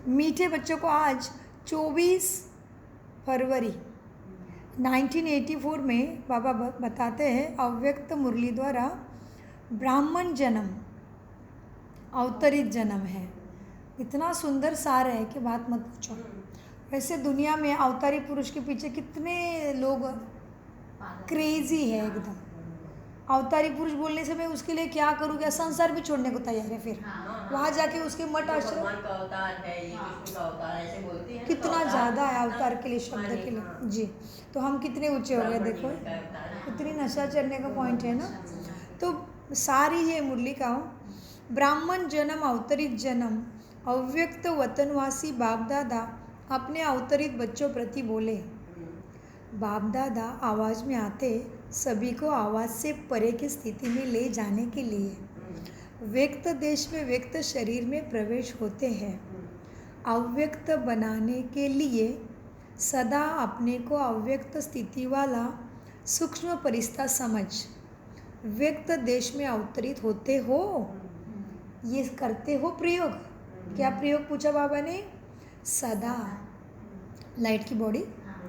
मीठे बच्चों को आज 24 फरवरी 1984 में बाबा बताते हैं अव्यक्त मुरली द्वारा ब्राह्मण जन्म अवतरित जन्म है। इतना सुंदर सार है कि बात मत पूछो। वैसे दुनिया में अवतारी पुरुष के पीछे कितने लोग क्रेजी है एकदम। अवतारी पुरुष बोलने से मैं उसके लिए क्या करूँ, क्या संसार भी छोड़ने को तैयार है। फिर वहाँ जाके उसके मठ आश्रम कितना ज़्यादा है अवतार के लिए, शब्द के लिए जी। तो हम कितने ऊंचे हो गए, देखो कितनी नशा चढ़ने का पॉइंट है ना। तो सारी है मुरली का ब्राह्मण जन्म अवतरित जन्म अव्यक्त वतनवासी बाप दादा अपने अवतरित बच्चों प्रति बोले। बाप दादा आवाज़ में आते सभी को आवाज़ से परे की स्थिति में ले जाने के लिए व्यक्त देश में व्यक्त शरीर में प्रवेश होते हैं। अव्यक्त बनाने के लिए सदा अपने को अव्यक्त स्थिति वाला सूक्ष्म परिस्था समझ व्यक्त देश में अवतरित होते हो। ये करते हो प्रयोग। क्या प्रयोग पूछा बाबा ने? सदा लाइट की बॉडी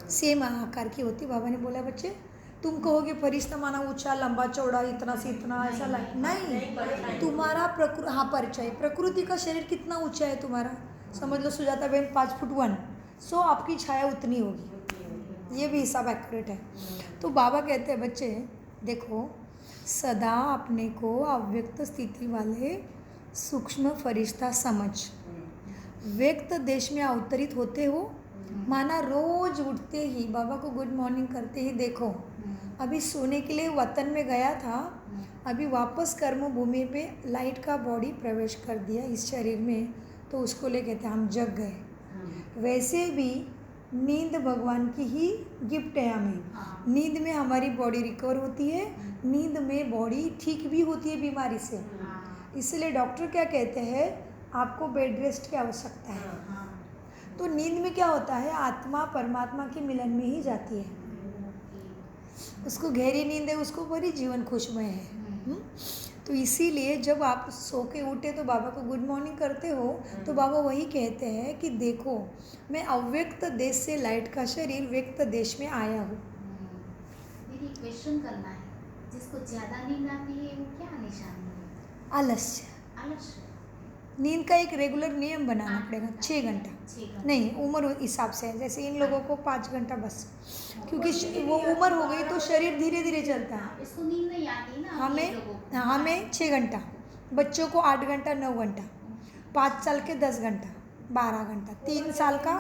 सेम आकार की होती। बाबा ने बोला बच्चे तुम कहोगे फरिश्ता माना ऊंचा लंबा चौड़ा इतना से इतना ऐसा लाइट नहीं। तुम्हारा परिचय प्रकृति का शरीर कितना ऊंचा है तुम्हारा, समझ लो सुजाता बहन 5 फुट 1, सो आपकी छाया उतनी होगी। ये भी हिसाब एक्यूरेट है। तो बाबा कहते हैं बच्चे देखो सदा अपने को अव्यक्त स्थिति वाले सूक्ष्म फरिश्ता समझ व्यक्त देश में अवतरित होते हो। माना रोज उठते ही बाबा को गुड मॉर्निंग करते ही देखो अभी सोने के लिए वतन में गया था, अभी वापस कर्म भूमि पे लाइट का बॉडी प्रवेश कर दिया इस शरीर में, तो उसको ले कहते हम जग गए। वैसे भी नींद भगवान की ही गिफ्ट है हमें। नींद में हमारी बॉडी रिकवर होती है, नींद में बॉडी ठीक भी होती है बीमारी से। इसलिए डॉक्टर क्या कहते हैं आपको बेड रेस्ट की आवश्यकता है। तो नींद में क्या होता है आत्मा परमात्मा के मिलन में ही जाती है, उसको गहरी नींद है, उसको बड़ी जीवन खुशमय है। तो इसीलिए जब आप सो के उठे तो बाबा को गुड मॉर्निंग करते हो तो बाबा वही कहते हैं कि देखो मैं अव्यक्त देश से लाइट का शरीर व्यक्त देश में आया हूँ। दीदी क्वेश्चन करना है, जिसको ज़्यादा नींद आती है वो क्या निशानी है? आलस्य। आलस्य नींद का एक रेगुलर नियम बनाना पड़ेगा 6 घंटा नहीं, उम्र हिसाब से है। जैसे इन लोगों को 5 घंटा बस, क्योंकि वो उम्र हो गई तो शरीर धीरे धीरे चलता है। इसको नींद नहीं आती ना। हमें 6 घंटा, बच्चों को 8 घंटा 9 घंटा, 5 साल के 10 घंटा 12 घंटा, 3 साल का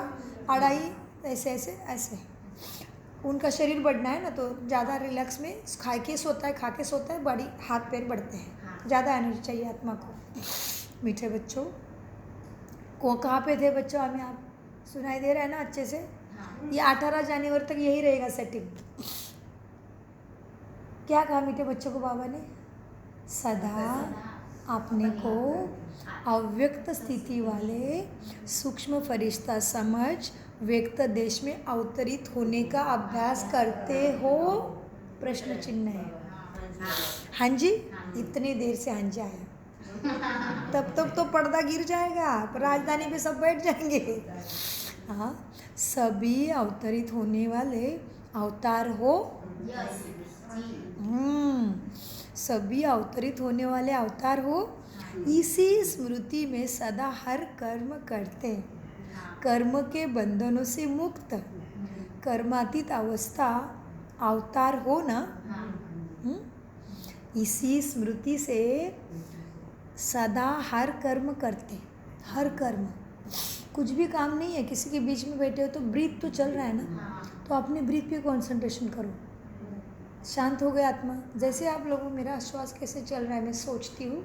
2.5, ऐसे ऐसे ऐसे। उनका शरीर बढ़ना है ना तो ज़्यादा रिलैक्स में खा के सोता है, बॉडी हाथ पैर बढ़ते हैं, ज़्यादा एनर्जी चाहिए आत्मा को। मीठे बच्चों को कहाँ पे थे बच्चों, हमें आप सुनाई दे रहा है ना अच्छे से? ये 18 जनवरी तक यही रहेगा सेटिंग। क्या कहा मीठे बच्चों को बाबा ने? सदा अपने को अव्यक्त स्थिति वाले सूक्ष्म फरिश्ता समझ व्यक्त देश में अवतरित होने का अभ्यास करते हो? प्रश्न चिन्ह है। हाँ जी, इतनी देर से हाँ जी आया, तब तो पर्दा गिर जाएगा, राजधानी पे सब बैठ जाएंगे। हाँ, सभी अवतरित होने वाले अवतार हो। सभी अवतरित होने वाले अवतार हो। इसी स्मृति में सदा हर कर्म करते, कर्म के बंधनों से मुक्त, कर्मातीत अवस्था अवतार हो ना। इसी स्मृति से सदा हर कर्म करते, हर कर्म, कुछ भी काम नहीं है। किसी के बीच में बैठे हो तो ब्रीथ तो चल रहा है ना, तो अपने ब्रीथ पे कंसंट्रेशन करो, शांत हो गया आत्मा। जैसे आप लोगों मेरा श्वास कैसे चल रहा है मैं सोचती हूँ,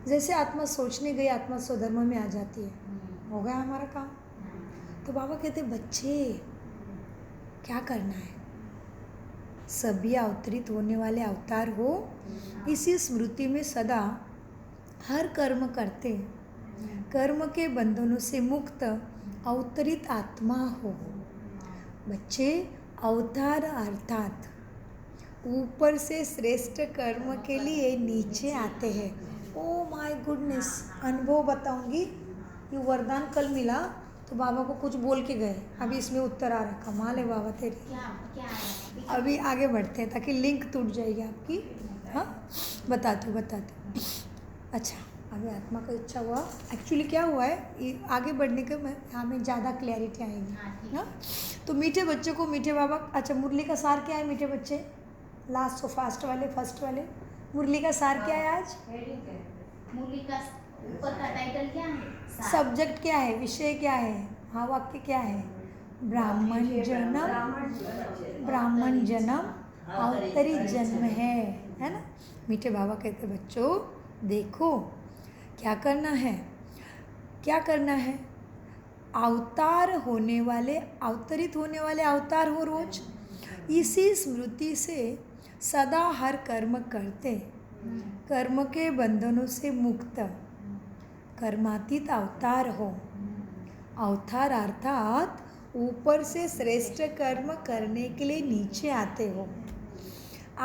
जैसे आत्मा सोचने गई आत्मा स्वधर्म में आ जाती है, हो गया हमारा काम। तो बाबा कहते बच्चे क्या करना है, सभी अवतरित होने वाले अवतार हो। इसी स्मृति में सदा हर कर्म करते, कर्म के बंधनों से मुक्त अवतरित आत्मा हो। बच्चे अवतार अर्थात ऊपर से श्रेष्ठ कर्म के लिए नीचे आते हैं। ओ माय गुडनेस, अनुभव बताऊंगी, ये वरदान कल मिला तो बाबा को कुछ बोल के गए, अभी इसमें उत्तर आ रहा। कमाल है बाबा तेरी। क्या क्या है? अभी आगे बढ़ते हैं ताकि लिंक टूट जाएगी आपकी। हाँ, बताती हूँ। अच्छा, अभी आत्मा का इच्छा हुआ, एक्चुअली क्या हुआ है, ये आगे बढ़ने के में हमें ज़्यादा क्लैरिटी आएगी। ठीक हाँ, तो मीठे बच्चों को मीठे बाबा, अच्छा मुरली का सार क्या है मीठे बच्चे? लास्ट सो फर्स्ट वाले मुरली का सार क्या है आज? मुरली का ऊपर का टाइटल क्या है? सब्जेक्ट क्या है, विषय क्या है, हाँ वाक्य क्या है? ब्राह्मण जन्म अवतरी जन्म है ना। मीठे बाबा कहते बच्चों देखो क्या करना है, अवतरित होने वाले अवतार हो रोज, इसी स्मृति से सदा हर कर्म करते, कर्म के बंधनों से मुक्त, कर्मातीत अवतार हो। अवतार अर्थात ऊपर से श्रेष्ठ कर्म करने के लिए नीचे आते हो।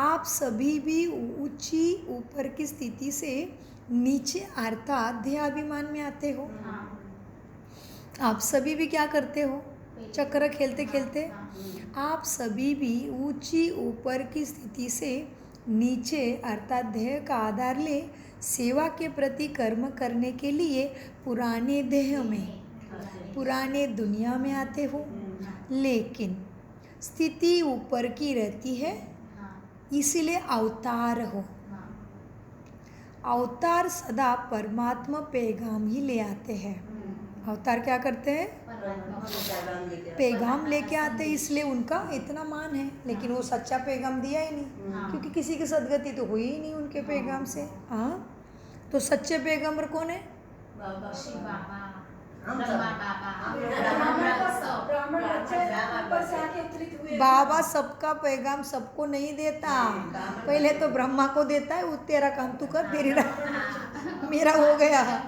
आप सभी भी ऊंची ऊपर की स्थिति से नीचे अर्थात देहाभिमान में आते हो। आप सभी भी क्या करते हो? चक्र खेलते खेलते आप सभी भी ऊंची ऊपर की स्थिति से नीचे अर्थात देह का आधार ले सेवा के प्रति कर्म करने के लिए पुराने देह में, पुराने दुनिया में आते हो। लेकिन स्थिति ऊपर की रहती है, इसीलिए अवतार हो। अवतार सदा परमात्मा पैगाम ही ले आते हैं। अवतार क्या करते हैं? पैगाम लेके आते, इसलिए उनका इतना मान है। लेकिन वो सच्चा पैगाम दिया ही नहीं, क्योंकि किसी की सदगति तो हुई ही नहीं उनके पैगाम से। हाँ, तो सच्चे पैगंबर कौन है? शिव बाबा, ब्रह्मा बाबा, बाबा सबका पैगाम सबको नहीं देता, पहले तो ब्रह्मा को देता है, वो तेरा काम तू कर, मेरा हो गया।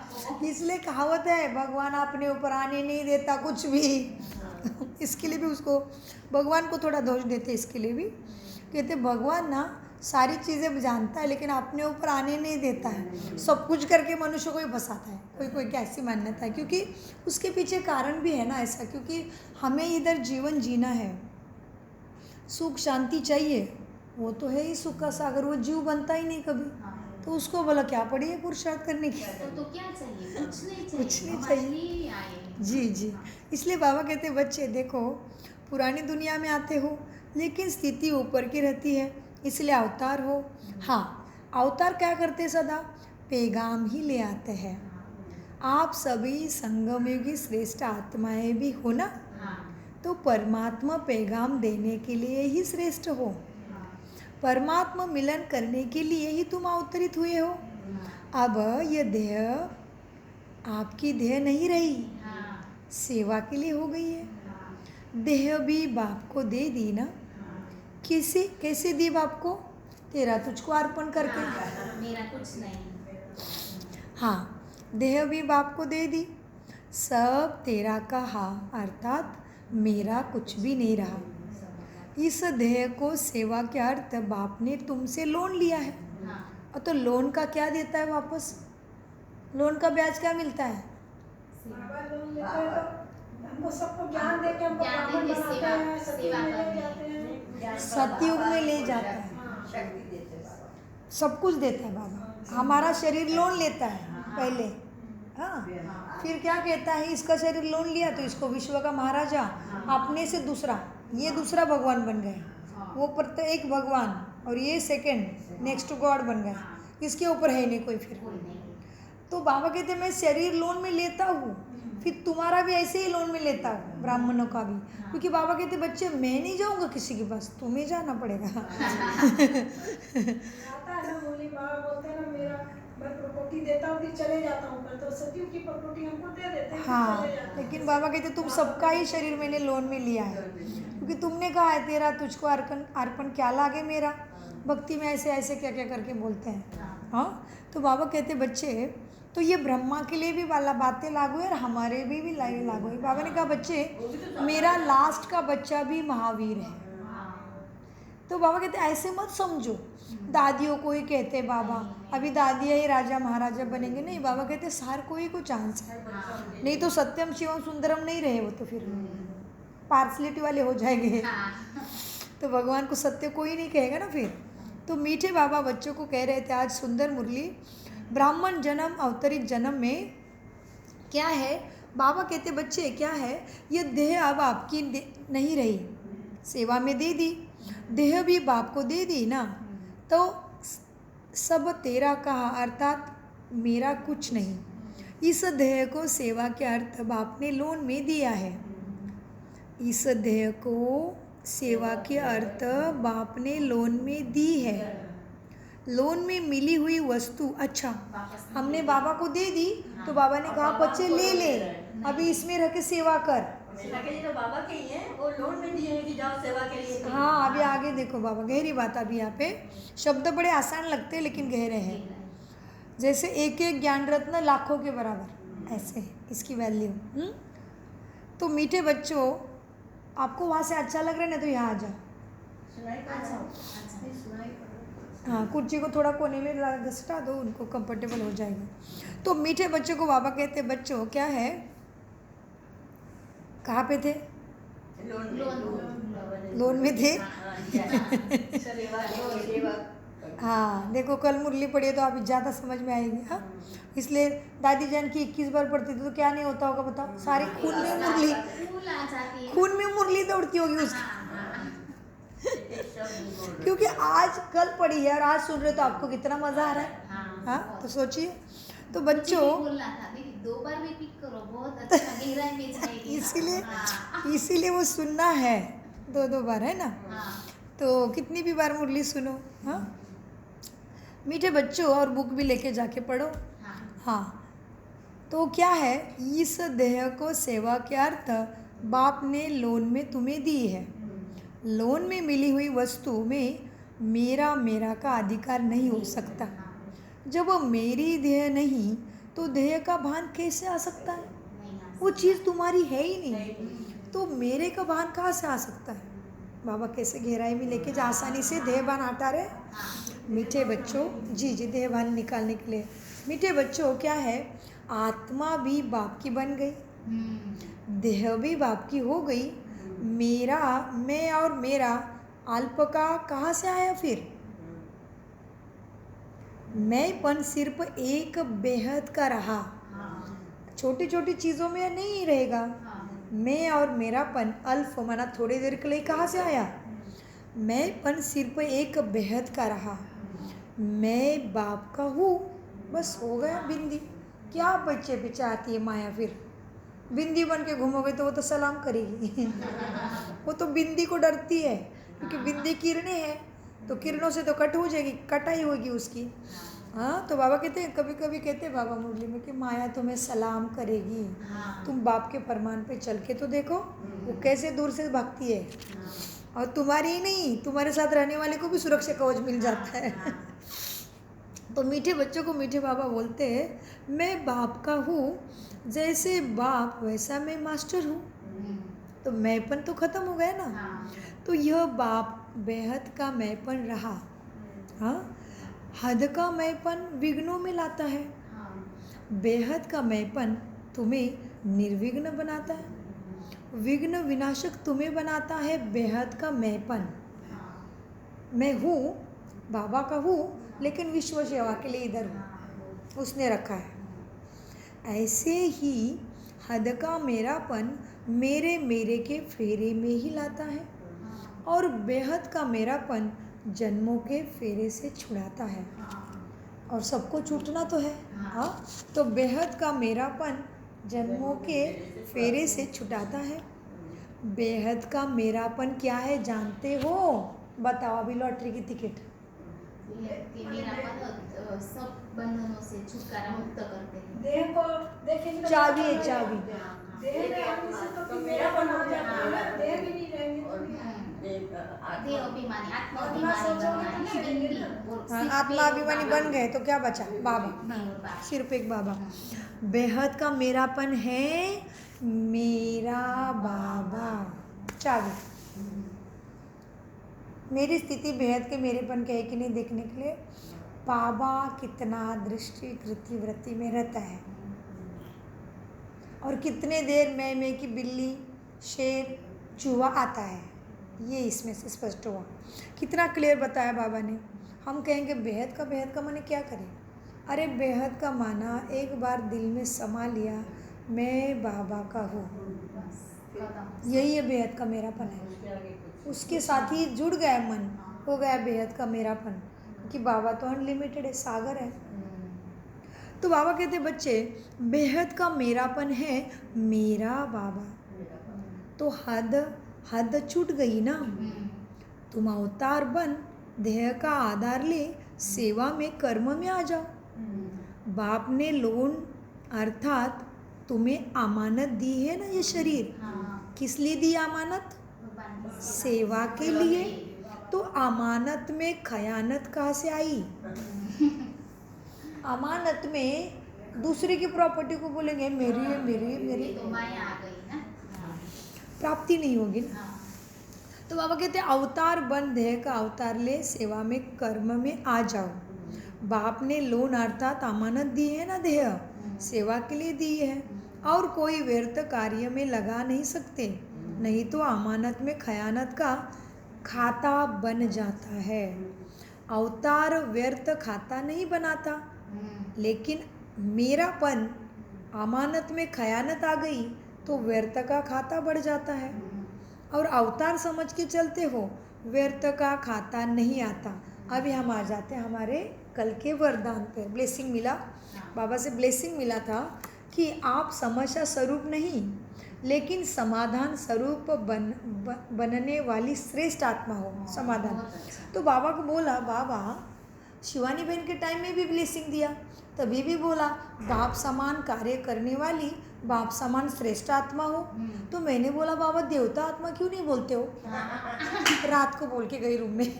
इसलिए कहावत है भगवान अपने ऊपर आने नहीं देता कुछ भी। इसके लिए भी उसको भगवान को थोड़ा दोष देते, इसके लिए भी कहते भगवान ना सारी चीज़ें जानता है लेकिन अपने ऊपर आने नहीं देता है, सब कुछ करके मनुष्य को ही फंसाता है। कोई क्या ऐसी मान्यता है, क्योंकि उसके पीछे कारण भी है ना ऐसा, क्योंकि हमें इधर जीवन जीना है, सुख शांति चाहिए, वो तो है ही सुख का सागर, वो जीव बनता ही नहीं कभी, तो उसको बोला क्या पड़ी है पुरुषार्थ करने की? तो क्या चाहिए? कुछ नहीं चाहिए। जी, इसलिए बाबा कहते बच्चे देखो पुरानी दुनिया में आते हो लेकिन स्थिति ऊपर की रहती है, इसलिए अवतार हो। हाँ, अवतार क्या करते सदा? पैगाम ही ले आते हैं। आप सभी संगमयुगी श्रेष्ठ आत्माएं भी हो ना, तो परमात्मा पैगाम देने के लिए ही श्रेष्ठ हो, परमात्मा मिलन करने के लिए ही तुम अवतरित हुए हो। अब यह देह आपकी देह नहीं रही, सेवा के लिए हो गई है। देह भी बाप को दे दी ना, कैसे दी बाप को? तेरा तुझको अर्पण करके, मेरा कुछ नहीं। हाँ, देह भी बाप को दे दी, सब तेरा कहा अर्थात मेरा कुछ भी नहीं रहा। इस देह को सेवा के अर्थ बाप ने तुमसे लोन लिया है, और तो लोन का क्या देता है वापस? लोन का ब्याज क्या मिलता है? हमको सबको ज्ञान दे के हमको ब्राह्मण बनाते हैं, सतयुग में ले जाता है, सब कुछ देता है बाबा। हमारा शरीर लोन लेता है पहले, हाँ, फिर क्या कहता है इसका शरीर लोन लिया तो इसको विश्व का महाराजा, अपने से दूसरा, ये दूसरा भगवान बन गए, वो प्रत्येक भगवान और ये सेकंड नेक्स्ट गॉड बन गए, इसके ऊपर है नहीं कोई फिर। तो बाबा कहते मैं शरीर लोन में लेता हूँ, फिर तुम्हारा भी ऐसे ही लोन में लेता हूँ, ब्राह्मणों का भी, क्योंकि बाबा कहते बच्चे मैं नहीं जाऊँगा किसी के पास, तुम्हें जाना पड़ेगा। आता है ना, बोली बाबा बोलते हैं ना मेरा मैं प्रॉपर्टी देता हूँ फिर चले जाता हूँ, पर तो सतयुग की प्रॉपर्टी हमको दे देते हैं, हाँ, लेकिन बाबा कहते तुम सबका ही शरीर मैंने लोन में लिया है, क्योंकि तुमने कहा है तेरा तुझको अर्पण क्या लागे मेरा, भक्ति में ऐसे ऐसे क्या क्या करके बोलते हैं। हाँ, तो बाबा कहते बच्चे तो ये ब्रह्मा के लिए भी वाला बातें लागू है और हमारे भी लागू है। बाबा ने कहा बच्चे मेरा लास्ट का बच्चा भी महावीर है, तो बाबा कहते ऐसे मत समझो, दादियों को ही कहते बाबा, अभी दादियाँ ही राजा महाराजा बनेंगे, नहीं। बाबा कहते हर कोई को चांस है, नहीं तो सत्यम शिवम सुंदरम नहीं रहे वो, तो फिर पार्सलिटी वाले हो जाएंगे। तो भगवान को सत्य कोई नहीं कहेगा ना फिर। तो मीठे बाबा बच्चों को कह रहे थे आज सुंदर मुरली, ब्राह्मण जन्म अवतरित जन्म में क्या है। बाबा कहते बच्चे क्या है, ये देह अब आपकी नहीं रही, सेवा में दे दी, देह भी बाप को दे दी ना, तो सब तेरा कहा, अर्थात मेरा कुछ नहीं। इस देह को सेवा के अर्थ बाप ने लोन में दिया है। इस देह को सेवा के अर्थ बाप ने लोन में दी है। लोन में मिली हुई वस्तु, अच्छा हमने बाबा को दे दी, तो बाबा ने कहा बच्चे ले ले, अभी इसमें रह के सेवा कर। तो बाबा के ही है, वो लोन में दिए हैं कि जाओ सेवा के लिए। हाँ, अभी आगे देखो बाबा, गहरी बात। अभी यहाँ पे शब्द बड़े आसान लगते हैं लेकिन गहरे हैं। जैसे एक एक ज्ञान रत्न लाखों के बराबर, ऐसे है इसकी वैल्यू। तो मीठे बच्चों, आपको वहाँ से अच्छा लग रहा है ना, तो यहाँ आ जाओ। हाँ, कुर्सी को थोड़ा कोने में घसटा दो, उनको कंफर्टेबल हो जाएगा। तो मीठे बच्चों को बाबा कहते बच्चों क्या है, कहाँ पे थे? लोन में थे। हाँ देखो, कल मुरली पढ़ी है तो आप ज़्यादा समझ में आएगी। हाँ, इसलिए दादी जान की 21 बार पढ़ती थी तो क्या नहीं होता होगा बताओ, सारी खून में मुरली, खून में मुरली दौड़ती होगी उसकी। क्योंकि आज कल पढ़ी है और आज सुन रहे तो आपको कितना मज़ा आ रहा है। हाँ, तो सोचिए। तो बच्चों, 2 बार रिपीट करो, बहुत अच्छा गहराई में जाएगी। इसीलिए वो सुनना है 2 बार, है ना। तो कितनी भी बार मुरली सुनो। हाँ, मीठे बच्चों, और बुक भी लेके जाके पढ़ो। हाँ, तो क्या है, इस देह को सेवा के अर्थ बाप ने लोन में तुम्हें दी है। लोन में मिली हुई वस्तु में मेरा का अधिकार नहीं हो सकता। जब मेरी देह नहीं तो देह का भान कैसे आ सकता है? वो चीज़ तुम्हारी है ही नहीं, तो मेरे का भान कहाँ से आ सकता है? बाबा कैसे गहराई में लेके जा, आसानी से देह भान हटा रहे। मीठे बच्चों, जी देह भान निकालने के लिए। मीठे बच्चों क्या है, आत्मा भी बाप की बन गई, देह भी बाप की हो गई। मेरा, मैं और मेरा अल्प का कहाँ से आया फिर? मैंपन सिर्फ एक बेहद का रहा, छोटी छोटी चीज़ों में नहीं रहेगा। मैं और मेरापन अल्फ माना थोड़ी देर के लिए कहाँ से आया? मैंपन सिर्फ एक बेहद का रहा, मैं बाप का हूँ, बस हो गया बिंदी। क्या बच्चे पीछे आती है माया? फिर बिंदी बन के घूमोगे तो वो तो सलाम करेगी। वो तो बिंदी को डरती है, क्योंकि बिंदी किरणें हैं, तो किरणों से तो कट हो जाएगी, कटाई होगी उसकी। हाँ, तो बाबा कहते हैं, कभी कभी कहते हैं बाबा मुरली में कि माया तुम्हें सलाम करेगी। तुम बाप के फरमान पे चल के तो देखो, वो कैसे दूर से भागती है, और तुम्हारी ही नहीं, तुम्हारे साथ रहने वाले को भी सुरक्षा कवच मिल जाता है। तो मीठे बच्चों को मीठे बाबा बोलते हैं, मैं बाप का हूँ, जैसे बाप वैसा मैं मास्टर हूँ। तो मैंपन तो खत्म हो गया ना। तो यह बाप बेहद का मैंपन रहा। हाँ, हद का मैंपन विघ्नों में लाता है, बेहद का मैंपन तुम्हें निर्विघ्न बनाता है, विघ्न विनाशक तुम्हें बनाता है बेहद का मैंपन। मैं हूँ, बाबा का हूँ, लेकिन विश्व सेवा के लिए इधर हूँ, उसने रखा है। ऐसे ही हद का मेरापन मेरे के फेरे में ही लाता है, और बेहद का मेरापन जन्मों के फेरे से छुड़ाता है। और सबको छूटना तो है। हाँ, तो बेहद का मेरापन जन्मों के फेरे से छुटाता है। बेहद का मेरापन क्या है जानते हो? बताओ, अभी लॉटरी की टिकट। सब बंधनों से छुटकारा मुक्त करते हैं। देह को देखेंगे, चाबी है, चाबी। देह में आने से तो मेरा बना जाता है ना, देह भी नहीं रहेंगे तो देह अभिमानी, आत्मा अभिमानी, हाँ, आत्मा अभिमानी बन गए तो क्या बचा? बाबा, सिर्फ एक बाबा। बेहद का मेरापन है मेरा बाबा, चाबी। मेरी स्थिति बेहद के मेरेपन के है कि नहीं देखने के लिए बाबा कितना दृष्टि कृति वृत्ति में रहता है और कितने देर मैं की बिल्ली शेर चूहा आता है, ये इसमें से स्पष्ट हुआ। कितना क्लियर बताया बाबा ने। हम कहेंगे बेहद का माने क्या करें? अरे बेहद का माना एक बार दिल में समा लिया मैं बाबा का हूँ, यही है बेहद का मेरापन है। उसके साथ ही जुड़ गया मन, हो गया बेहद का मेरापन, क्योंकि बाबा तो अनलिमिटेड है, सागर है। तो बाबा कहते बच्चे बेहद का मेरापन है मेरा बाबा, तो हद छूट गई ना। तुम अवतार बन देह का आधार ले सेवा में कर्म में आ जाओ। बाप ने लोन अर्थात तुम्हें अमानत दी है ना, ये शरीर किस लिए दी अमानत? सेवा के लिए। तो अमानत में खयानत कहाँ से आई? अमानत में दूसरे की प्रॉपर्टी को बोलेंगे मेरी है मेरी तो माया आ गई ना, प्राप्ति नहीं होगी ना। तो बाबा कहते हैं अवतार बन देह का अवतार ले सेवा में कर्म में आ जाओ। बाप ने लोन अर्थात अमानत दी है ना, देह सेवा के लिए दी है और कोई व्यर्थ कार्य में लगा नहीं सकते, नहीं तो अमानत में खयानत का खाता बन जाता है। अवतार व्यर्थ खाता नहीं बनाता, लेकिन मेरापन अमानत में खयानत आ गई तो व्यर्थ का खाता बढ़ जाता है और अवतार समझ के चलते हो, व्यर्थ का खाता नहीं आता। अभी हम आ जाते हैं हमारे कल के वरदान पे। ब्लेसिंग मिला, बाबा से ब्लेसिंग मिला था कि आप समस्या स्वरूप नहीं लेकिन समाधान स्वरूप बनने वाली श्रेष्ठ आत्मा हो, समाधान। तो बाबा को बोला, बाबा शिवानी बहन के टाइम में भी ब्लेसिंग दिया, तभी भी बोला बाप समान कार्य करने वाली बाप समान श्रेष्ठ आत्मा हो। तो मैंने बोला बाबा देवता आत्मा क्यों नहीं बोलते हो? रात को बोल के गई रूम में,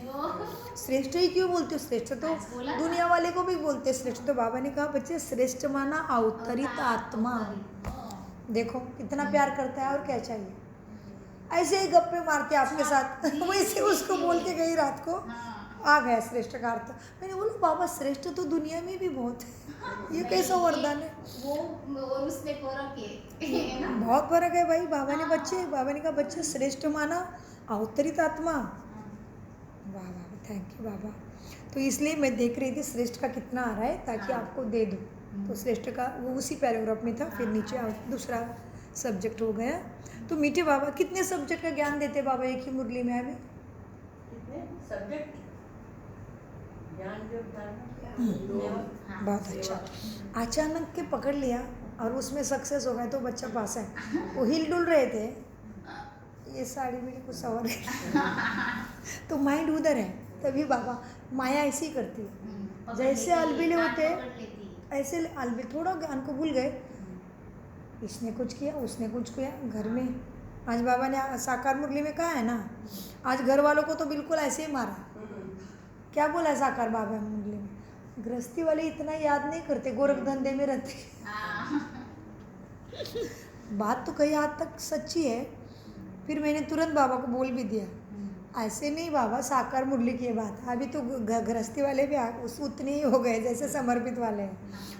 श्रेष्ठ ही क्यों बोलते हो? श्रेष्ठ तो दुनिया वाले को भी बोलते श्रेष्ठ। तो बाबा ने कहा बच्चे श्रेष्ठ माना अवतरित आत्मा। देखो कितना प्यार करता है, और क्या चाहिए? ऐसे ही गप्पे मारते आपके साथ वैसे उसको बोल के गई रात को, आ गया श्रेष्ठ का अर्थ। मैंने बोला बाबा श्रेष्ठ तो दुनिया में भी बहुत है, ये कैसा वरदान है? वो उसमें फर्क है ना? बहुत फर्क है भाई। बाबा ने कहा बच्चे श्रेष्ठ माना अवतरित आत्मा। वाह वाह, थैंक यू बाबा। तो इसलिए मैं देख रही थी श्रेष्ठ का कितना आ रहा है ताकि आपको दे दूँ। तो श्रेष्ठ का वो उसी पैराग्राफ में था, फिर नीचे दूसरा सब्जेक्ट हो गया। तो मीठे बाबा कितने सब्जेक्ट का ज्ञान देते बाबा एक ही मुरली में? अभी कितने सब्जेक्ट ज्ञान जो बहुत अच्छा। अचानक के पकड़ लिया और उसमें सक्सेस हो गए तो बच्चा पास है। वो हिल डुल रहे थे, ये साड़ी मेरी कुछ सवर तो माइंड उधर है। तभी बाबा माया ऐसी करती है, जैसे अलबिले होते ऐसे अलबिल थोड़ा ज्ञान को भूल गए, इसने कुछ किया उसने कुछ किया घर में। आज बाबा ने साकार मुरली में कहा है ना, आज घर वालों को तो बिल्कुल ऐसे ही मारा। क्या बोला है साकार बाबा मुरली में? गृहस्थी वाले इतना याद नहीं करते, गोरख धंधे में रहते। बात तो कई हद तक सच्ची है। फिर मैंने तुरंत बाबा को बोल भी दिया, ऐसे नहीं बाबा साकार मुरली की बात, अभी तो गृहस्थी वाले भी उतने ही हो गए जैसे समर्पित वाले हैं।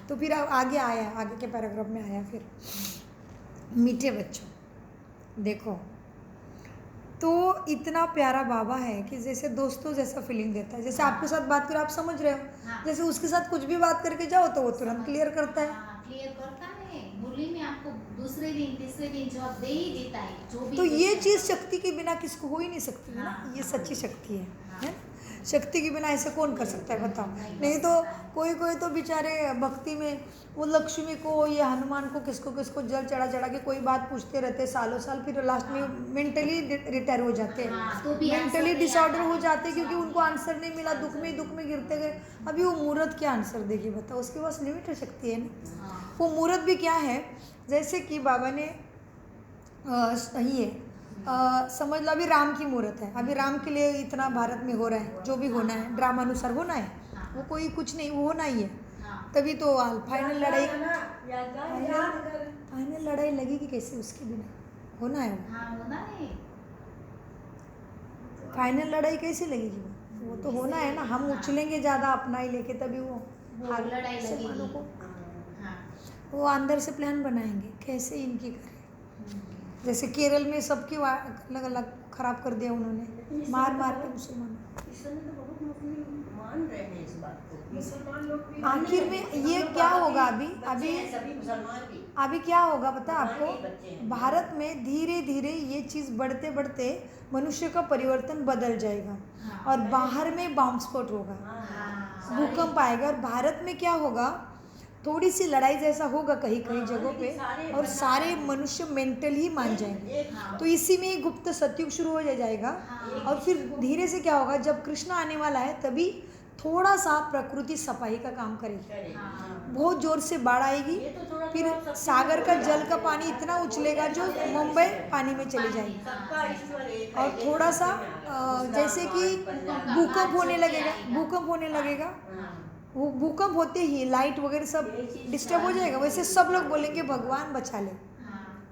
तो फिर आगे आया, आगे के पैराग्राफ में आया। फिर मीठे बच्चों देखो, तो इतना प्यारा बाबा है कि जैसे दोस्तों जैसा फीलिंग देता है। जैसे आपके साथ बात करो आप समझ रहे हो, जैसे उसके साथ कुछ भी बात करके जाओ तो वो तुरंत क्लियर करता है। क्लियर करता है। मुरली में आपको दूसरे दिन तीसरे दिन जवाब दे ही देता है जो भी। तो ये चीज़ शक्ति के बिना किसको हो ही नहीं सकती है ना, ये सच्ची शक्ति है। शक्ति के बिना ऐसे कौन कर सकता है बताओ? नहीं तो कोई तो बेचारे भक्ति में वो लक्ष्मी को या हनुमान को किसको जल चढ़ा के कोई बात पूछते रहते सालों साल, फिर लास्ट में मेंटली रिटायर हो जाते हैं, मेंटली डिसऑर्डर हो जाते हैं क्योंकि उनको आंसर नहीं मिला, दुख में गिरते गए। अभी वो मूर्त क्या आंसर देगी बताओ? उसके पास लिमिटेड शक्ति है ना। वो मूर्त भी क्या है, जैसे कि बाबा ने सही है समझ लो अभी राम की मूर्त है, अभी राम के लिए इतना भारत में हो रहा है, जो भी होना है ड्रामा अनुसार होना है, वो कोई कुछ नहीं, वो होना ही है। तभी तो फाइनल लड़ाई लगेगी कैसे उसके बिना? होना है वो। होना है। फाइनल लड़ाई कैसे लगेगी? वो तो होना है ना, हम उछलेंगे ज़्यादा अपना ही लेके, तभी वो वो लड़ाई मुसलमानों को लगेगी। हाँ। वो अंदर से प्लान बनाएंगे कैसे इनकी करें। जैसे केरल में सबकी अलग अलग खराब कर दिया उन्होंने, मार मार के मुसलमानों। इस समय तो बहुत मुस्लिम मान रहे हैं इस बात को। मुसलमान लोग भी आखिर में ये क्या होगा अभी बच्चे हैं सभी मुसलमान भी। अभी क्या होगा पता है भगवान के आपको? बच्चे हैं। भारत में धीरे धीरे ये चीज़ बढ़ते बढ़ते मनुष्य का परिवर्तन बदल जाएगा और बाहर में बॉम्ब स्फोट होगा, हाँ। भूकंप आएगा और भारत में क्या होगा, थोड़ी सी लड़ाई जैसा होगा कहीं कहीं जगहों पे और सारे मनुष्य मेंटल ही मान जाएंगे। तो इसी में ही गुप्त सतयुग शुरू हो जाएगा और फिर धीरे से क्या होगा, जब कृष्ण आने वाला है तभी थोड़ा सा प्रकृति सफाई का काम करेगी। बहुत जोर से बाढ़ आएगी, फिर सागर का जल का पानी इतना उछलेगा जो मुंबई पानी में चली जाएगी सबका ईश्वर एक है, और ये थोड़ा सा इसका जैसे कि भूकंप होने लगेगा, भूकंप होने लगेगा, वो भूकंप होते ही लाइट वगैरह सब डिस्टर्ब हो जाएगा, वैसे सब लोग बोलेंगे भगवान बचा ले,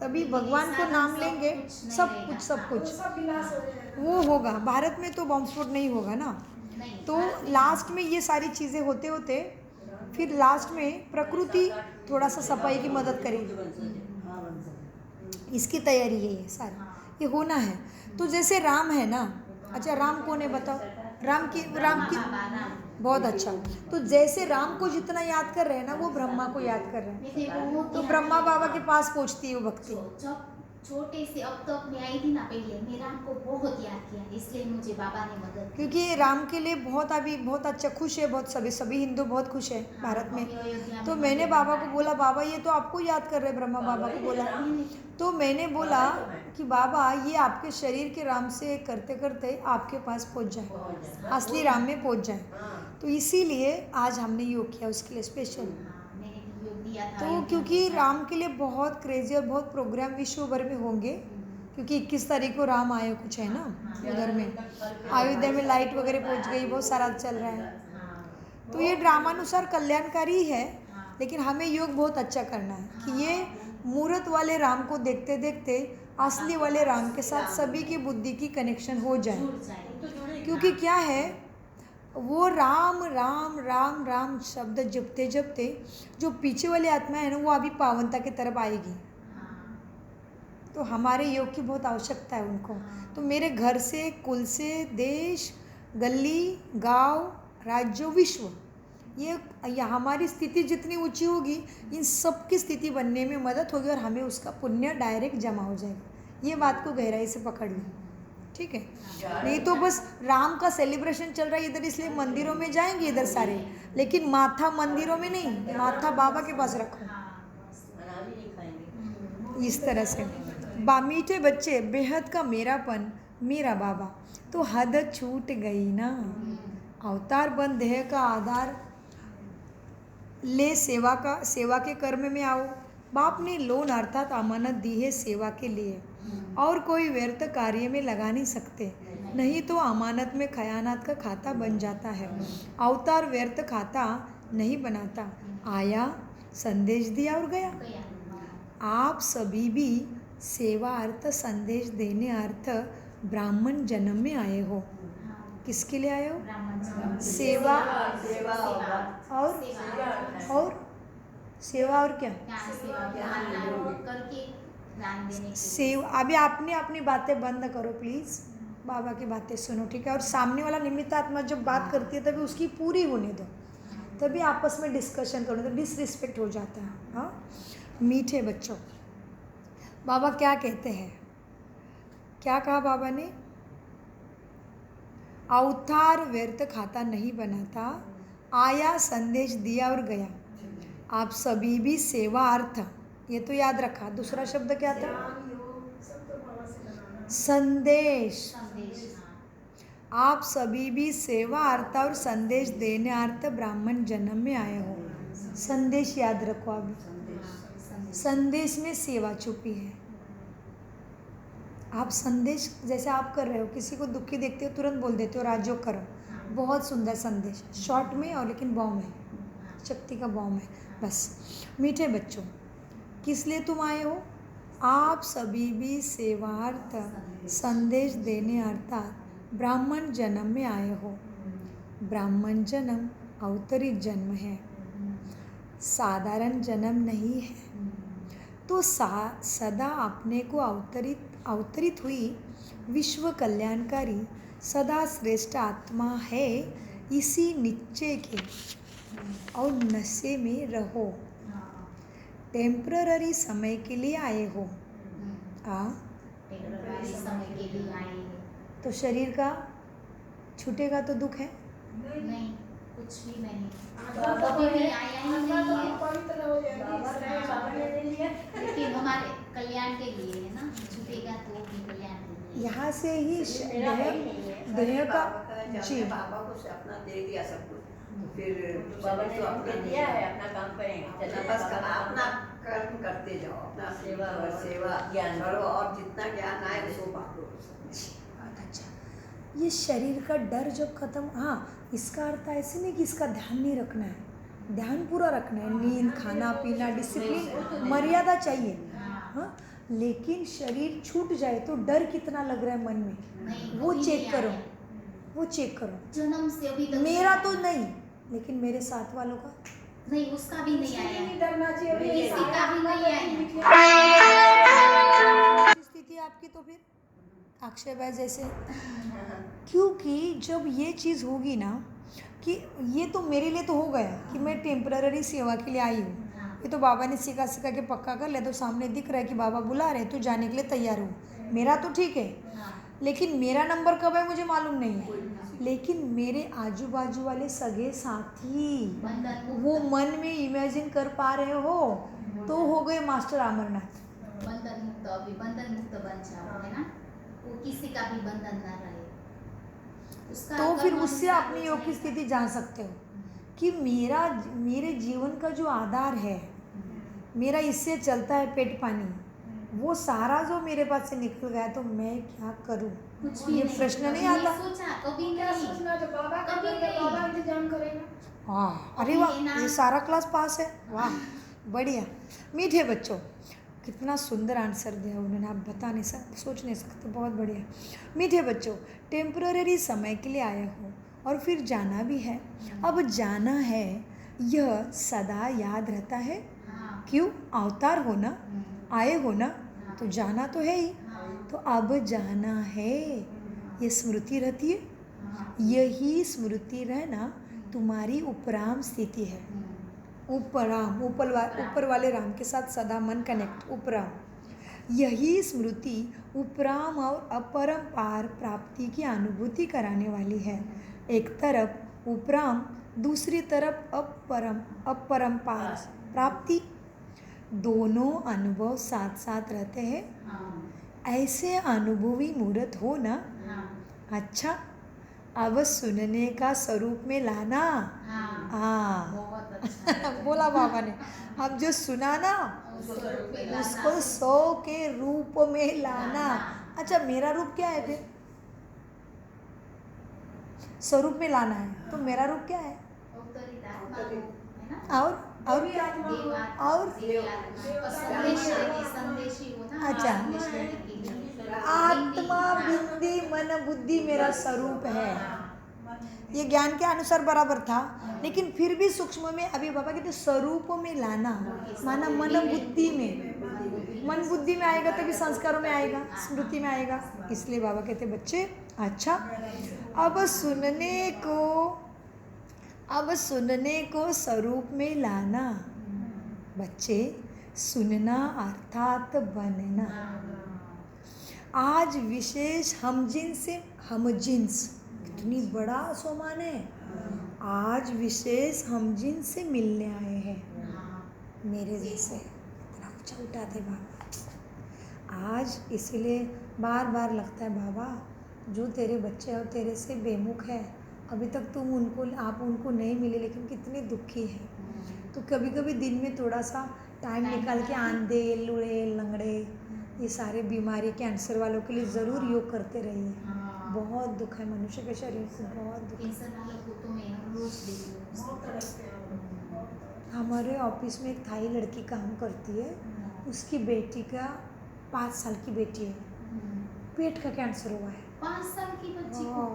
तभी भगवान को नाम लेंगे, सब कुछ सब विनाश हो जाएगा। वो होगा। भारत में तो बॉम्ब स्फोट नहीं होगा ना, तो लास्ट में ये सारी चीज़ें होते होते फिर लास्ट में प्रकृति थोड़ा सा सफाई की मदद करेगी। इसकी तैयारी है ये सारी, ये होना है। तो जैसे राम है ना, अच्छा राम कौन है बताओ? राम की बहुत अच्छा। तो जैसे राम को जितना याद कर रहे हैं ना, वो ब्रह्मा को याद कर रहे हैं, तो ब्रह्मा बाबा के पास पहुंचती है वो भक्ति। जब छोटे से अब तक मैं आई थी ना पहले, मैं राम को बहुत याद किया, इसलिए मुझे बाबा ने मदद की। क्योंकि राम के लिए बहुत अभी बहुत अच्छा खुश है, बहुत सभी हिंदू बहुत खुश है भारत में। तो मैंने बाबा को बोला, बाबा ये तो आपको याद कर रहे हैं, ब्रह्मा बाबा को बोला। तो मैंने बोला कि बाबा ये आपके शरीर के राम से करते करते आपके पास पहुंच जाए, असली राम में पहुंच जाए। तो इसीलिए आज हमने योग किया उसके लिए स्पेशल। मैंने भी योग दिया था। तो क्योंकि राम के लिए बहुत क्रेजी और बहुत प्रोग्राम विश्व भर में होंगे, क्योंकि 21 तारीख को राम आए कुछ है ना उधर में, अयोध्या में लाइट वगैरह पहुंच गई, बहुत सारा चल रहा है। तो ये ड्रामानुसार कल्याणकारी है, लेकिन हमें योग बहुत अच्छा करना है कि ये मूर्त वाले राम को देखते देखते असली वाले राम के साथ सभी की बुद्धि की कनेक्शन हो जाए। क्योंकि क्या है, वो राम राम राम राम शब्द जपते जपते जो पीछे वाली आत्मा है ना, वो अभी पावनता की तरफ आएगी। तो हमारे योग की बहुत आवश्यकता है उनको। तो मेरे घर से, कुल से, देश, गली, गांव, राज्य, विश्व, ये हमारी स्थिति जितनी ऊंची होगी, इन सब की स्थिति बनने में मदद होगी और हमें उसका पुण्य डायरेक्ट जमा हो जाएगा। ये बात को गहराई से पकड़ ली, ठीक है? नहीं तो बस राम का सेलिब्रेशन चल रहा है इधर, इसलिए मंदिरों में जाएंगे इधर सारे, लेकिन माथा मंदिरों में नहीं, माथा बाबा के पास रखो। इस तरह से मीठे बच्चे, बेहद का मेरापन, मेरा बाबा, तो हद छूट गई ना। अवतार बन देह का आधार ले, सेवा के कर्म में आओ। बाप ने लोन अर्थात अमानत दी है सेवा के लिए, और कोई व्यर्थ कार्य में लगा नहीं सकते, नहीं तो अमानत में खयानात का खाता बन जाता है। अवतार व्यर्थ खाता नहीं बनाता, आया संदेश दिया और गया। आप सभी भी सेवा अर्थ संदेश देने अर्थ ब्राह्मण जन्म में आए हो। किसके लिए आए हो? सेवा और सेवा और क्या? अभी आपने अपनी बातें बंद करो प्लीज़, बाबा की बातें सुनो, ठीक है? और सामने वाला निमित्त आत्मा जब बात करती है तभी उसकी पूरी होने दो, तभी आपस में डिस्कशन करो, तो डिसरिस्पेक्ट हो जाता है। हाँ, मीठे बच्चों, बाबा क्या कहते हैं? क्या कहा बाबा ने? अवतार व्यर्थ खाता नहीं बनाता, आया संदेश दिया और गया। आप सभी भी सेवा अर्थ, ये तो याद रखा। दूसरा शब्द क्या था? संदेश। आप सभी भी सेवा अर्थ और संदेश देने अर्थ ब्राह्मण जन्म में आए हो। संदेश याद रखो। अभी संदेश में सेवा छुपी है। आप संदेश जैसे आप कर रहे हो, किसी को दुखी देखते हो तुरंत बोल देते हो राजयोग करो, बहुत सुंदर संदेश, शॉर्ट में और लेकिन बॉम्ब है, शक्ति का बॉम्ब है। बस मीठे बच्चों, किस लिए तुम आए हो? आप सभी भी सेवार्थ संदेश देने अर्थात ब्राह्मण जन्म में आए हो। ब्राह्मण जन्म अवतरित जन्म है, साधारण जन्म नहीं है। तो सदा अपने को अवतरित हुई विश्व कल्याणकारी सदा श्रेष्ठ आत्मा है, इसी निश्चय के और नशे में रहो। टेम्पररी समय के लिए आए हो। टेम्पररी समय के लिए आए हैं। तो शरीर का छूटेगा तो दुख है। नहीं, कुछ भी नहीं। बाबा कभी भी आया ही आत्मा नहीं तो है। पवित्र हो जाएगी। बाबा ने दे दिया। लेकिन हमारे कल्याण के लिए है ना, छूटेगा तो भी कल्याण के लिए। यहाँ से ही मेरा है ही नहीं है। देह का जी जी बाबा को से अपना दे दिया सब कुछ, तो फिर बाबा ने तो अपना दे दिया है, अपना काम करेंगे। चलिए बस बाबा अपना कर्म करते जाओ, अपना सेवा और सेवा ज्ञान करो, और जितना ज्ञान आए उसको बांटो। बहुत अच्छा। ये शरीर का डर जब खत्म, हाँ, इसका अर्थ ऐसे नहीं कि इसका ध्यान नहीं रखना है, ध्यान पूरा रखना है। नींद, खाना पीना, डिसिप्लिन, मर्यादा चाहिए। हाँ, लेकिन शरीर छूट जाए तो डर कितना लग रहा है मन में, नहीं, वो कभी चेक नहीं करो, आया। वो चेक करो। जन्म से अभी तक मेरा तो नहीं, लेकिन मेरे साथ वालों का नहीं, उसका भी नहीं आया। नहीं डरना चाहिए। अभी किसी ऐसा का भी आत्मा नहीं तभी आया। निकलेगा। स्थिति आपकी तो फिर अक्षय भाई जैसे, क्योंकि जब ये चीज़ होगी ना कि ये तो मेरे लिए तो हो गया कि मैं टेम्पररी सेवा के लिए आई हूँ, ये तो बाबा ने सिखा के पक्का कर लिया, तो सामने दिख रहा है कि बाबा बुला रहे, तू जाने के लिए तैयार हो। मेरा तो ठीक है, लेकिन मेरा नंबर कब है मुझे मालूम नहीं है। लेकिन मेरे आजू बाजू वाले सगे साथी वो मन में इमेजिन कर पा रहे हो, तो हो गए मास्टर अमरनाथ। बंधन मुक्त, अभी बंधन मुक्त बन जाओ, है ना। वो किसी का भी बंधन ना रहे। उसका तो फिर कर्म उससे अनुसार अपनी वो योग की चलेगा। स्थिति जान सकते हो कि मेरे जीवन का जो आधार है, मेरा इससे चलता है पेट पानी, वो सारा जो मेरे पास से निकल गया, तो मैं क्या करूं? कुछ भी ये नहीं, प्रश्न नहीं कभी आता। सोचा, कभी क्या नहीं। सोचना, जो बाबा कभी करेगा, नहीं। बाबा इंतजाम करेगा। हाँ, अरे वाह, ये सारा क्लास पास है, वाह बढ़िया। मीठे बच्चों, कितना सुंदर आंसर दिया उन्होंने, आप बता नहीं सकते, सोच नहीं सकते, बहुत बढ़िया। मीठे बच्चों, टेम्पररी समय के लिए आए हो और फिर जाना भी है। अब जाना है, यह सदा याद रहता है। हाँ, क्यों? अवतार हो ना, आए हो ना, तो जाना तो है ही। हाँ, तो अब जाना है, ये स्मृति रहती है। हाँ, यही स्मृति रहना तुम्हारी उपराम स्थिति है। उपराम, ऊपर वाले राम के साथ सदा मन कनेक्ट, उपराम। यही स्मृति उपराम और अपरंपार प्राप्ति की अनुभूति कराने वाली है। एक तरफ उपराम, दूसरी तरफ अपरंपार प्राप्ति, दोनों अनुभव साथ साथ रहते हैं। हाँ, ऐसे अनुभवी मूर्त हो ना। हाँ, अच्छा, अब सुनने का स्वरूप में लाना। हाँ, हाँ बहुत अच्छा। बोला बाबा ने, अब जो सुना ना उसको 100 के रूप में लाना। अच्छा, मेरा रूप क्या है फिर? स्वरूप में लाना है, तो मेरा रूप क्या है? अवतरित आत्मा को, है ना। और भी आत्मा को। देवात्मा, और? देवात्मा, संदेशी हो ना। अच्छा। संदेश देने के लिए। आत्मा, बुद्धि, मन, बुद्धि मेरा स्वरूप है। ये ज्ञान के अनुसार बराबर था, लेकिन फिर भी सूक्ष्म में, अभी बाबा कहते स्वरूप में लाना, माना मन बुद्धि में। मन बुद्धि में आएगा तभी संस्कारों में आएगा, स्मृति में आएगा। इसलिए बाबा कहते बच्चे, अच्छा, अब सुनने को स्वरूप में लाना। बच्चे, सुनना अर्थात बनना। आज विशेष हमजिन्स, कितनी बड़ा सोमान है। आज विशेष हमजिन्स से मिलने आए हैं, मेरे जैसे। इतना ऊंचा उठाते बाबा आज, इसलिए बार बार लगता है बाबा, जो तेरे बच्चे और तेरे से बेमुख है, अभी तक आप उनको नहीं मिले, लेकिन कितने दुखी हैं। तो कभी कभी दिन में थोड़ा सा टाइम निकाल के आंधे, लूढ़े, लंगड़े, ये सारे बीमारी, कैंसर वालों के लिए ज़रूर योग करते रहिए। बहुत दुख है मनुष्य के शरीर को, बहुत दुख है। कैंसर वालों को तो मैं रोज देखती हूँ। बहुत तरसते हैं। हमारे ऑफिस में एक थाई लड़की काम करती है, उसकी बेटी का 5 साल की बेटी है, पेट का कैंसर हुआ है 5 साल की बच्ची को हाँ,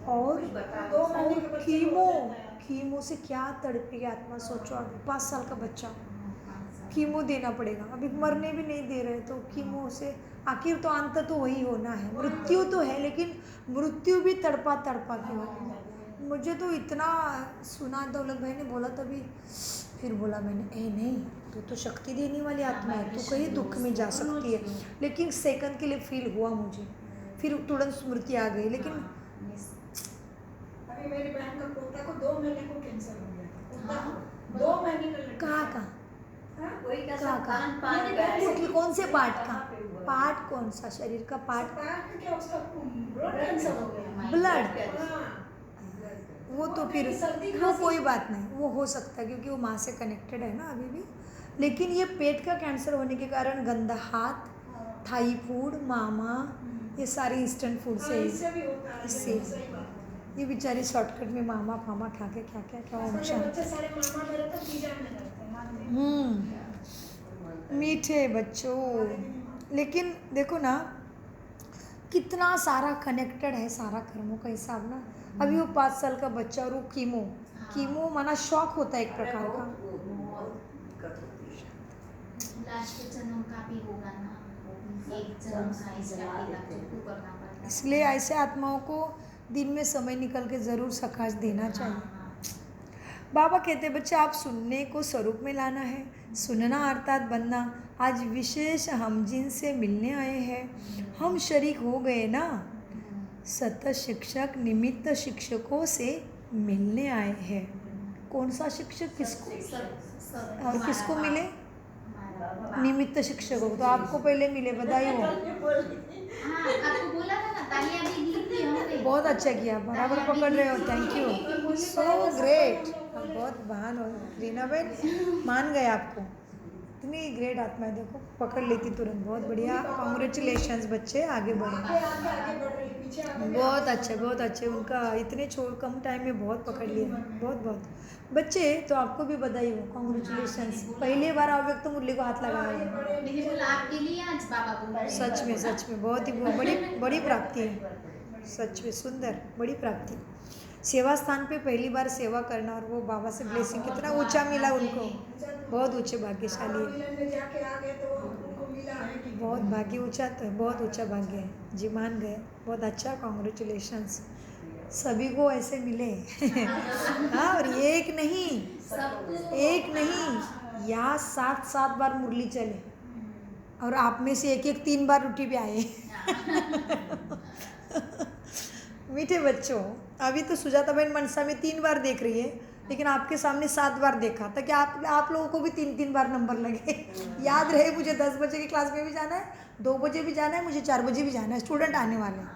और कुछ बता 2 महीने के बच्चे को कीमो हो जाता है। कीमो से क्या तड़पेगी आत्मा, सोचो आप, 5 साल का बच्चा 5 साल कीमो देना पड़ेगा, अभी मरने भी नहीं दे रहे, तो कीमो से आखिर तो अंत तो वही होना है, मृत्यु तो है, लेकिन मृत्यु भी तड़पा तड़पा के होगी। मुझे तो इतना सुना, दौलत भाई ने बोला तभी, फिर बोला मैंने, ए नहीं, तू तो शक्ति देने वाली आत्मा है, तू कहीं दुख में जा सकती है। लेकिन सेकंड के लिए फील हुआ मुझे, फिर तुरंत स्मृति आ गई, लेकिन अभी मेरी बहन का पोता को 2 महीने को कैंसर हो गया था। पोता हाँ। को 2 महीने का लड़का। कहाँ का हाँ? कोई का कहाँ सब का? कान पान मेरे गए। बहन कौन से पार्ट का? कहाँ पे हुआ? पार्ट कौन सा, शरीर का पार्ट? पार्ट में क्या उसका ब्लड कैंसर हो गया। ब्लड, हाँ। वो तो फिर सर्दी वो खांसी। कोई बात नहीं, वो हो सकता है क्योंकि वो माँ से कनेक्टेड है ना अभी भी। लेकिन ये पेट का कैंसर होने के कारण गंदा हाथ, थाई फूड, मामा, ये सारे इंस्टेंट फूड हाँ, से इससे भी होता है। इससे। सही बात है। ये बेचारी शॉर्टकट में मामा फामा खा के क्या क्या क्या आजकल के ऑप्शन। बच्चे सारे मामा मेरे तो पिज्जा में रहते हैं, मानते हैं। मीठे बच्चों, लेकिन देखो ना कितना सारा कनेक्टेड है सारा कर्मों का हिसाब ना। अभी वो 5 साल का बच्चा और वो कीमो, कीमो माना शॉक होता है एक प्रकार का। बहुत दिक्कत होती है। लास्ट जन्म का भी होगा ना, एक जन्म का इसका चुप करना पड़ता है। इसलिए ऐसे आत्माओं को दिन में समय निकल के ज़रूर सकाश देना चाहिए। हाँ, बाबा कहते बच्चे आप सुनने को स्वरूप में लाना है, सुनना अर्थात बनना। आज विशेष हम जिनसे मिलने आए हैं, हम शरीक हो गए ना, सत शिक्षक निमित्त शिक्षकों से मिलने आए हैं। कौन सा शिक्षक किसको और किसको मिले? हमारा निमित्त शिक्षकों, तो आपको पहले मिले, बधाई हो। हाँ, आपको बोला था ना, तालियां भी दी थी हमने। बहुत अच्छा किया, बराबर पकड़ रहे हो, थैंक यू, सो ग्रेट। बहुत महान हो रीना बहन, मान गए आपको, इतनी ग्रेट आत्मा है, देखो पकड़ लेती तुरंत, बहुत बढ़िया, कॉन्ग्रेचुलेशंस बच्चे, आगे बढ़ो। आगे बढ़ रही, पीछे आगे भी बहुत अच्छे बहुत अच्छे, उनका इतने कम टाइम में बहुत पकड़ लिया, बहुत बहुत बच्चे। तो आपको भी बधाई हो, कॉन्ग्रेचुलेशंस, पहली बार अव्यक्त मुरली को हाथ लगाया है। मैंने बोला आपके लिए आज बाबा बोल रहे हैं। सच में बहुत ही बड़ी बड़ी प्राप्ति है, सच में सुंदर बड़ी प्राप्ति। सेवा स्थान पे पहली बार सेवा करना और वो बाबा से ब्लेसिंग, कितना ऊंचा मिला उनको, बहुत ऊंचे भाग्यशाली है, मिलन में जाके आ गए तो उनको मिला है कि बहुत भाग्य ऊंचा, तो बहुत ऊंचा भाग्य है जी, मान गए, बहुत अच्छा, कॉन्ग्रेचुलेशंस, सभी को ऐसे मिले। हाँ, और एक नहीं, सबको एक नहीं, यहाँ 7 बार मुरली चले और आप में से एक 3 बार रोटी भी आए। मीठे बच्चों, अभी तो सुजाता बहन मनसा में 3 बार देख रही है, लेकिन आपके सामने 7 बार देखा, ताकि आप लोगों को भी 3 बार नंबर लगे। याद रहे, मुझे 10 बजे की क्लास में भी जाना है, 2 बजे भी जाना है, मुझे 4 बजे भी जाना है, स्टूडेंट आने वाले हैं,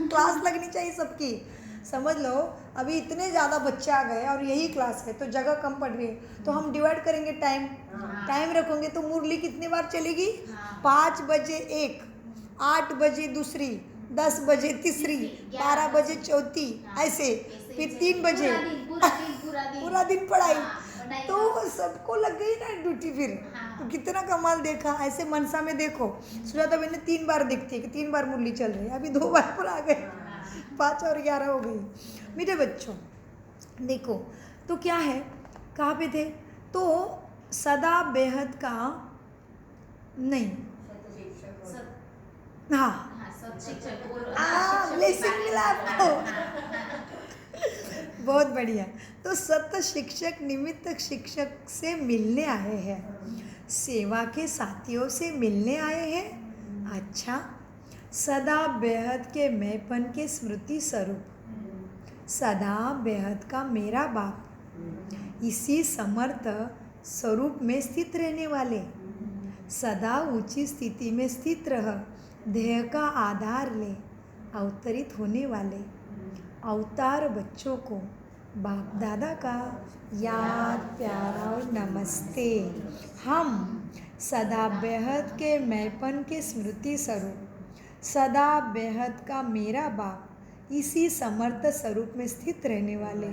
क्लास लगनी चाहिए सबकी। समझ लो, अभी इतने ज़्यादा बच्चे आ गए और यही क्लास है, तो जगह कम पड़ रही है, तो हम डिवाइड करेंगे टाइम रखेंगे, तो मुरली कितनी बार चलेगी? 5 बजे एक, 8 बजे दूसरी, 10 बजे तीसरी, 12 बजे चौथी, ऐसे, फिर 3 बजे पूरा दिन पढ़ाई, तो सबको लग गई ना ड्यूटी फिर। तो कितना कमाल देखा, ऐसे मनसा में देखो, सुजाता बहन ने 3 बार देखती है कि 3 बार मुरली चल रही है, अभी 2 बार पर आ गए, 5 और 11 हो गई। मेरे बच्चों देखो, तो क्या है, कहाँ पे थे? तो सदा बेहद का नहीं, हाँ ब्लेसिंग मिला आपको, बहुत बढ़िया। तो सत शिक्षक निमित्त शिक्षक से मिलने आए हैं, सेवा के साथियों से मिलने आए हैं। अच्छा, सदा बेहद के मैंपन के स्मृति स्वरूप, सदा बेहद का मेरा बाप, इसी समर्थ स्वरूप में स्थित रहने वाले, सदा ऊंची स्थिति में स्थित रह, ध्येय का आधार ले, अवतरित होने वाले अवतार बच्चों को बाप दादा का याद, प्यारा और नमस्ते। हम सदा बेहद के मैंपन के स्मृति स्वरूप, सदा बेहद का मेरा बाप, इसी समर्थ स्वरूप में स्थित रहने वाले,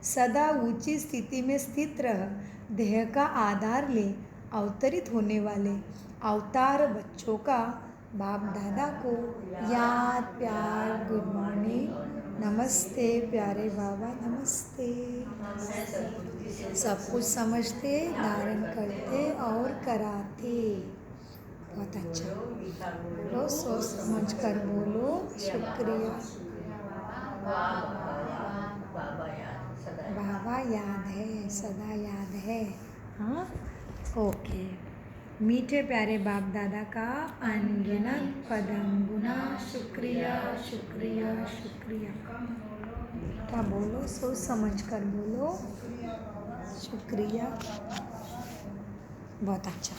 सदा ऊंची स्थिति में स्थित रह, ध्येय का आधार ले, अवतरित होने वाले अवतार बच्चों का बाप दादा को याद प्यार गुड मॉर्निंग नमस्ते प्यारे बाबा नमस्ते। सब कुछ समझते धारण करते और कराते। बहुत अच्छा बोलो, सोच समझ कर बोलो। शुक्रिया बाबा याद है, सदा याद है। हाँ ओके। मीठे प्यारे बाप दादा का अनगिनत पदम गुना शुक्रिया शुक्रिया शुक्रिया। मीठा बोलो, सोच समझ कर बोलो। शुक्रिया बहुत अच्छा।